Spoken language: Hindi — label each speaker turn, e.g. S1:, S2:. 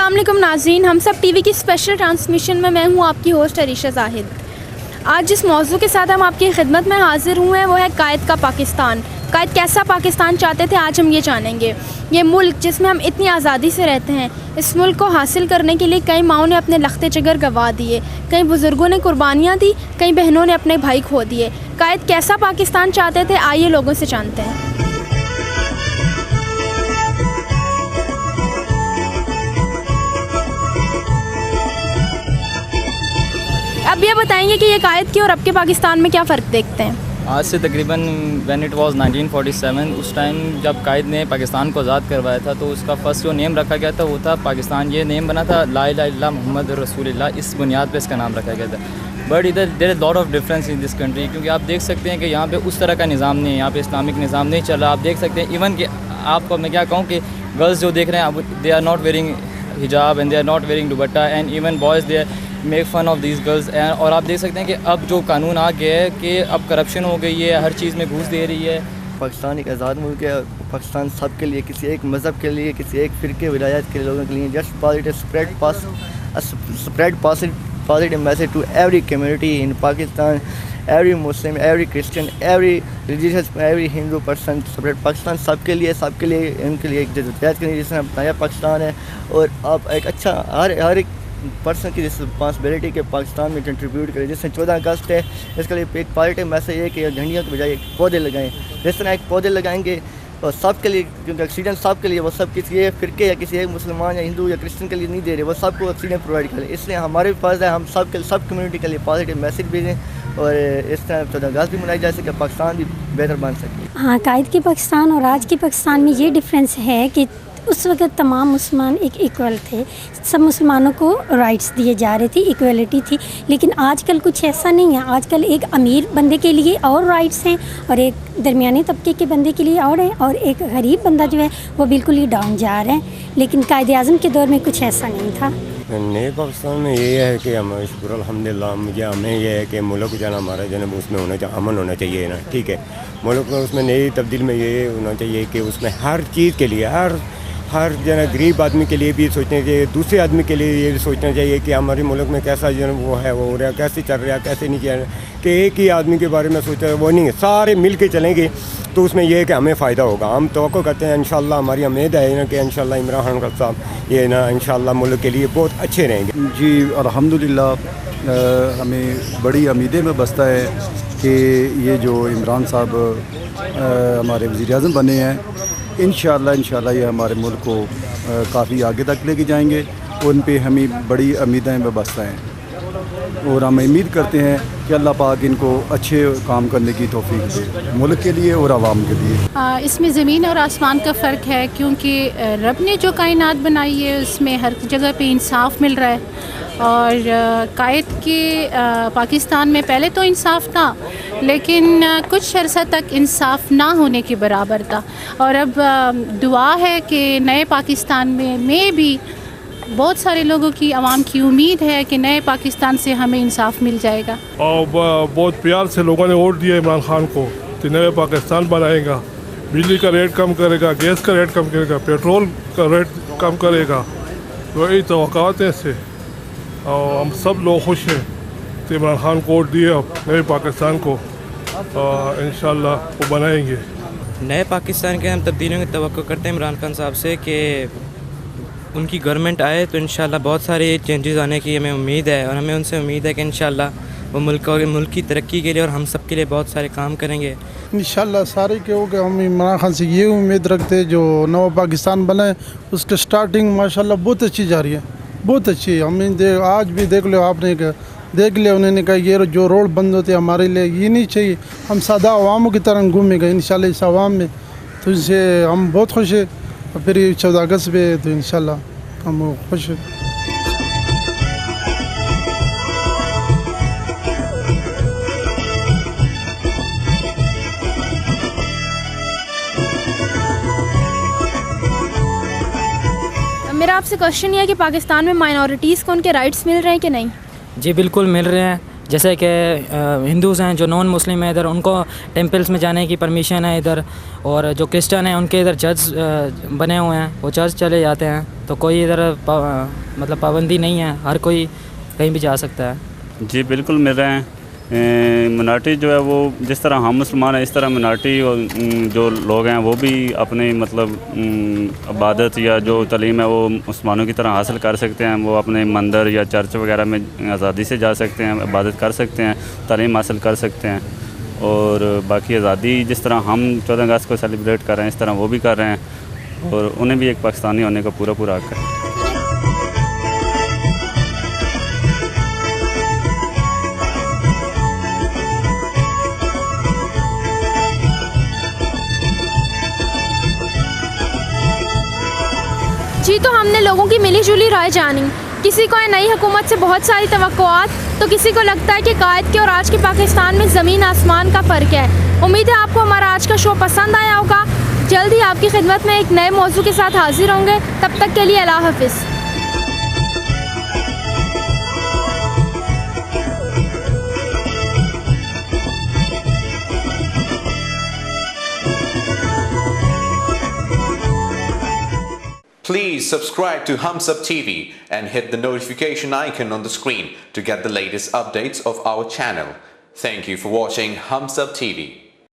S1: अस्सलाम वालेकुम नाज़रीन, हम सब टीवी की स्पेशल ट्रांसमिशन में मैं हूँ आपकी होस्ट अरीशा जाहिद। आज जिस मौजू के साथ हम आपकी खिदमत में हाजिर हुए हैं वो है कायद का पाकिस्तान। कायद कैसा पाकिस्तान चाहते थे, आज हम ये जानेंगे। ये मुल्क जिसमें हम इतनी आज़ादी से रहते हैं, इस मुल्क को हासिल करने के लिए कई माओं ने अपने लख्ते जिगर गंवा दिए, कई बुज़ुर्गों ने कुर्बानियाँ दी, कई बहनों ने अपने भाई खो दिए। कायद कैसा पाकिस्तान चाहते थे, आइए लोगों से जानते हैं। अब ये बताएंगे कि ये कायद की और अब के पाकिस्तान में क्या फ़र्क देखते हैं।
S2: आज से तकरीबन व्हेन इट वाज 1947, उस टाइम जब कायद ने पाकिस्तान को आज़ाद करवाया था तो उसका फ़र्स्ट जो नेम रखा गया था वो था पाकिस्तान। ये नेम बना था ला इलाहा इल्लल्लाह मुहम्मद रसूलुल्लाह, इस बुनियाद पे इसका नाम रखा गया था। बट इधर there is lot of difference in this country, क्योंकि आप देख सकते हैं कि यहाँ पे उस तरह का निज़ाम नहीं है, यहाँ पे इस्लामिक निज़ाम नहीं चल रहा। आप देख सकते हैं इवन कि आपको मैं क्या कहूँ कि गर्ल्स जो देख रहे हैं अब दे आर नॉट वेयरिंग हिजाब and they are not wearing dupatta and even boys they make fun of these girls. और आप देख सकते हैं कि अब जो कानून आ गया है कि अब करप्शन हो गई है, हर चीज़ में घूस दे रही है।
S3: पाकिस्तान एक आज़ाद मुल्क है। पाकिस्तान सब के लिए, किसी एक मज़हब के लिए, किसी एक फ़िरके विलायत के लोगों के लिए just positive spread positive message to every community in Pakistan, every Muslim, every Christian, every religious, every Hindu person। separate Pakistan सबके लिए इनके लिए एक जद्दोजहद करनी जिसने अपनाया पाकिस्तान है। और आप एक अच्छा हर एक पर्सन की रिस्पॉन्सिबिलिटी के पाकिस्तान में कंट्रीब्यूट करें। जिससे 14 अगस्त है, इसके लिए एक पॉजिटिव मैसेज है कि झंडियों के बजाय पौधे लगाएं। जिस तरह एक पौधे लगाएंगे और सब के लिए, क्योंकि ऑक्सीजन सब के लिए, वो सब किसी एक फ़िरके या किसी एक मुसलमान या हिंदू या क्रिश्चियन के लिए नहीं दे रहे, वो सबको ऑक्सीजन प्रोवाइड करें। इसलिए हमारे पास है हम सब कम्युनिटी के लिए पॉजिटिव मैसेज भेजें और इस तरह 14 अगस्त भी मनाई जा सके, पाकिस्तान भी बेहतर बन सके।
S4: हाँ, कायद के पाकिस्तान और आज के पाकिस्तान में ये डिफरेंस है कि उस वक़्त तमाम मुसलमान एक इक्वल थे, सब मुसलमानों को राइट्स दिए जा रहे थे, इक्वलिटी थी। लेकिन आजकल कुछ ऐसा नहीं है। आजकल एक अमीर बंदे के लिए और राइट्स हैं और एक दरमियाने तबके के बंदे के लिए और है, और एक गरीब बंदा जो है वो बिल्कुल ही डाउन जा रहा है। लेकिन कायद आज़म के दौर में कुछ ऐसा नहीं था।
S5: नए पाकिस्तान में ये है कि हम शुक्र अल्हम्दुलिल्लाह, मुझे हमें ये है कि मुल्क जो है हमारा जो है उसमें होना चाहिए, अमन होना चाहिए ना, ठीक है। मुल्क में उसमें नई तब्दील में ये होना चाहिए कि उसमें हर चीज़ के लिए, हर जो है गरीब आदमी के लिए भी सोचना चाहिए, दूसरे आदमी के लिए ये भी सोचना चाहिए कि हमारे मुल्क में कैसा जो है वो है, वो हो रहा है, कैसे चल रहा है, कैसे नहीं चल रहा है। कि एक ही आदमी के बारे में सोचा वो नहीं है, सारे मिल के चलेंगे तो उसमें यह है कि हमें फ़ायदा होगा। हम तवक्को करते हैं इंशाअल्लाह, हमारी उम्मीद है ना कि इंशाअल्लाह इमरान खान साहब ये ना इंशाअल्लाह मुल्क के लिए बहुत अच्छे रहेंगे। जी
S6: अल्हम्दुलिल्लाह, हमें बड़ी उम्मीदें में बसता है कि ये जो इमरान साहब हमारे वज़ीर-ए-आज़म बने हैं, इंशाअल्लाह ये हमारे मुल्क को काफ़ी आगे तक लेके जाएंगे। उन पे हमें बड़ी उम्मीदें में बसता है और हम उम्मीद करते हैं कि अल्लाह पाक इनको अच्छे काम करने की तौफीक दे, मुल्क के लिए और आवाम के लिए।
S7: इसमें ज़मीन और आसमान का फ़र्क है, क्योंकि रब ने जो कायनात बनाई है उसमें हर जगह पे इंसाफ मिल रहा है। और कायद के पाकिस्तान में पहले तो इंसाफ था, लेकिन कुछ अरसा तक इंसाफ ना होने के बराबर था। और अब दुआ है कि नए पाकिस्तान में भी बहुत सारे लोगों की, आवाम की उम्मीद है कि नए पाकिस्तान से हमें इंसाफ मिल जाएगा।
S8: और बहुत प्यार से लोगों ने वोट दिया इमरान खान को कि नए पाकिस्तान बनाएगा, बिजली का रेट कम करेगा, गैस का रेट कम करेगा, पेट्रोल का रेट कम करेगा। तो यही तवक्कात है इससे, और हम सब लोग खुश हैं कि इमरान खान को वोट दिए, अब नए पाकिस्तान को इंशाअल्लाह वो बनाएंगे।
S9: नए पाकिस्तान के हम तब्दीलियों की तवक्को करते हैं इमरान खान साहब से कि उनकी गवर्नमेंट आए तो इंशाअल्लाह बहुत सारे चेंजेस आने की हमें उम्मीद है। और हमें उनसे उम्मीद है कि इंशाअल्लाह वो मुल्क की तरक्की के लिए और हम सब के लिए बहुत सारे काम करेंगे
S10: इंशाअल्लाह। सारे के हो गए, हम इमरान खान से ये उम्मीद रखते हैं जो नवा पाकिस्तान बने, उसके स्टार्टिंग माशाल्लाह बहुत अच्छी जा रही है, बहुत अच्छी है। हम आज भी देख लो, आपने देख लिया, उन्होंने कहा ये जो रोड बंद होते हैं हमारे लिए ये नहीं चाहिए, हम सादा अवामों की तरह घूमेंगे इंशाल्लाह इस अवाम में। तो इससे हम बहुत खुश हैं। और फिर 14 अगस्त पे तो इंशाल्लाह हम खुश हैं।
S1: मेरा आपसे क्वेश्चन ये है कि पाकिस्तान में माइनॉरिटीज़ को उनके राइट्स मिल रहे हैं कि नहीं?
S11: जी बिल्कुल मिल रहे हैं। जैसे कि हिंदूज़ हैं जो नॉन मुस्लिम हैं इधर, उनको टेम्पल्स में जाने की परमिशन है इधर, और जो क्रिश्चियन हैं उनके इधर चर्च बने हुए हैं, वो चर्च चले जाते हैं। तो कोई इधर मतलब पाबंदी नहीं है, हर कोई कहीं भी जा सकता है।
S12: जी बिल्कुल मिल रहे हैं। मिनार्टी जो है वो जिस तरह हम मुसलमान हैं, इस तरह मिनार्टी और जो लोग हैं वो भी अपनी मतलब इबादत या जो तालीम है वो मुसलमानों की तरह हासिल कर सकते हैं। वो अपने मंदिर या चर्च वगैरह में आज़ादी से जा सकते हैं, इबादत कर सकते हैं, तालीम हासिल कर सकते हैं। और बाकी आज़ादी जिस तरह हम 14 अगस्त को सेलिब्रेट कर रहे हैं, इस तरह वो भी कर रहे हैं, और उन्हें भी एक पाकिस्तानी होने का पूरा हक है।
S1: जी, तो हमने लोगों की मिली जुली राय जानी। किसी को है नई हुकूमत से बहुत सारी तवक्कुआत, तो किसी को लगता है कि कायद के और आज के पाकिस्तान में ज़मीन आसमान का फ़र्क है। उम्मीद है आपको हमारा आज का शो पसंद आया होगा। जल्द ही आपकी खिदमत में एक नए मौजू के साथ हाजिर होंगे। तब तक के लिए अल्लाह हाफिज़।
S13: Please subscribe to Hums Up TV and hit the notification icon on the screen to get the latest updates of our channel. Thank you for watching Hums Up TV.